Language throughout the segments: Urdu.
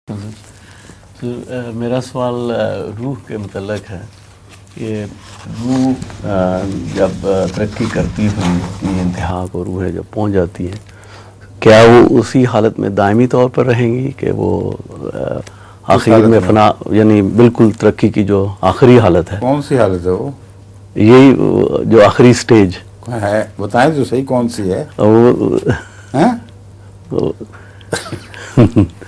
تو میرا سوال روح کے متعلق ہے کہ روح جب ترقی کرتی ہوئی انتہا کو روحیں جب پہنچ جاتی ہیں، کیا وہ اسی حالت میں دائمی طور پر رہیں گی کہ وہ آخر میں فنا، یعنی بالکل ترقی کی جو آخری حالت ہے؟ کون سی حالت ہے وہ؟ یہی جو آخری سٹیج ہے، بتائیں تو صحیح کون سی ہے؟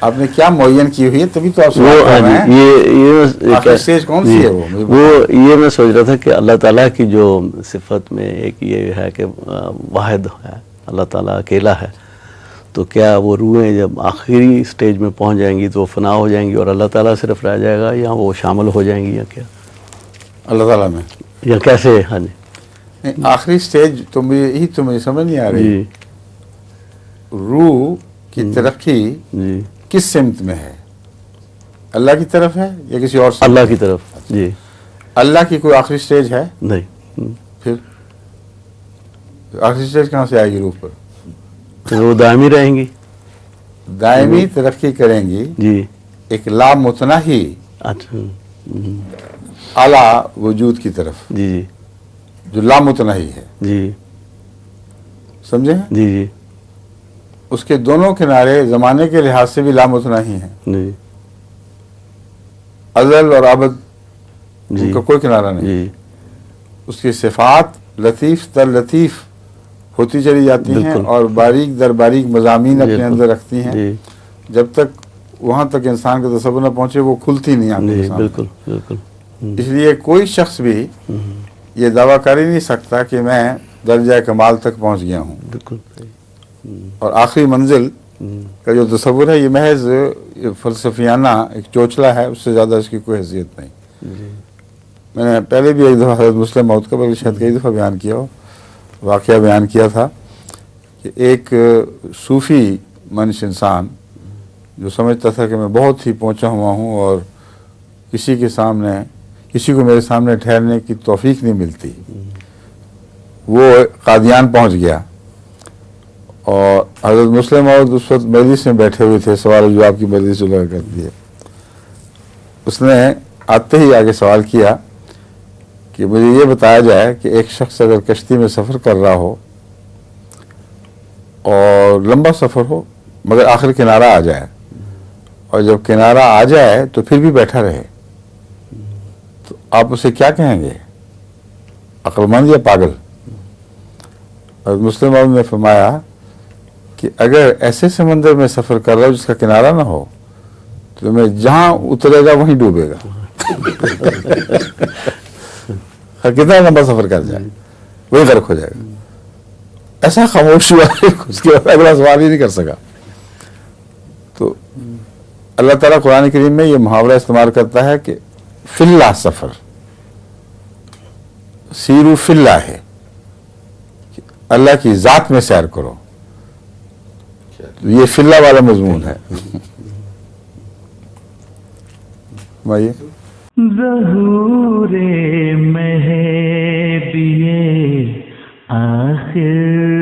آپ نے کیا معین کی ہوئی ہے تبھی تو آپ سوال کر رہے ہیں؟ یہ آخری سٹیج کون سی ہے وہ یہ میں سوچ رہا تھا کہ اللہ تعالیٰ کی جو صفت میں ایک یہ ہے کہ واحد ہے، اللہ تعالیٰ اکیلا ہے، تو کیا وہ روحیں جب آخری سٹیج میں پہنچ جائیں گی تو وہ فنا ہو جائیں گی اور اللہ تعالیٰ صرف رہ جائے گا، یا وہ شامل ہو جائیں گی یا کیا اللہ تعالیٰ میں، یا کیسے؟ ہاں جی، آخری سٹیج تو مجھے سمجھ نہیں آ رہی۔ روح کی ترقی کس سمت میں ہے؟ اللہ کی طرف ہے یا کسی اور سمت؟ اللہ کی طرف۔ جی، اللہ کی کوئی آخری سٹیج ہے؟ نہیں۔ پھر آخری سٹیج کہاں سے آئے گی روح پر؟ تو وہ دائمی رہیں گی، دائمی ترقی کریں گی جی، ایک لامتناہی اچھا، اعلیٰ وجود کی طرف، جی جی جو لامتناہی ہے، جی سمجھے؟ جی جی اس کے دونوں کنارے زمانے کے لحاظ سے بھی لامتناہی ہیں، جی ازل اور ابد، جی ان کا کوئی کنارہ نہیں۔ جی، اس کی صفات لطیف تر لطیف ہوتی چلی جاتی ہیں بالکل، اور باریک در باریک مضامین اپنے بالکل، اندر رکھتی ہیں، جی جب تک وہاں تک انسان کا تصور نہ پہنچے وہ کھلتی نہیں آنکھوں کے جی، سامنے۔ بالکل بالکل، اس لیے کوئی شخص بھی یہ دعویٰ کر ہی نہیں سکتا کہ میں درجہ کمال تک پہنچ گیا ہوں، بالکل، اور آخری منزل کا جو تصور ہے یہ محض فلسفیانہ ایک چوچلا ہے، اس سے زیادہ اس کی کوئی حیثیت نہیں۔ میں نے پہلے بھی ایک دفعہ حضرت مسلم موعود کا شاید کئی دفعہ بیان کیا ہو، واقعہ بیان کیا تھا کہ ایک صوفی منش انسان جو سمجھتا تھا کہ میں بہت ہی پہنچا ہوا ہوں اور کسی کو میرے سامنے ٹھہرنے کی توفیق نہیں ملتی، وہ قادیان پہنچ گیا، اور حضرت مسلم موعود اس وقت مجلس میں بیٹھے ہوئے تھے، سوال و جواب کی مجلس جو لگا کرتی ہے۔ اس نے آتے ہی آگے سوال کیا کہ مجھے یہ بتایا جائے کہ ایک شخص اگر کشتی میں سفر کر رہا ہو اور لمبا سفر ہو مگر آخر کنارہ آ جائے، اور جب کنارہ آ جائے تو پھر بھی بیٹھا رہے، تو آپ اسے کیا کہیں گے، عقل مند یا پاگل؟ اور مسلم موعود نے فرمایا کہ اگر ایسے سمندر میں سفر کر رہا ہو جس کا کنارہ نہ ہو تو میں جہاں اترے گا وہیں ڈوبے گا، کتنا لمبا سفر کر جائے وہی غرق ہو جائے گا۔ ایسا خاموش ہوا کہ اس کے بعد اگلا سوال ہی نہیں کر سکا۔ تو اللہ تعالیٰ قرآن کریم میں یہ محاورہ استعمال کرتا ہے کہ فی اللہ سفر، سیرو فی اللہ ہے، اللہ کی ذات میں سیر کرو، یہ فی اللہ والا مضمون ہے۔ بھائی ظہور مہدی آخر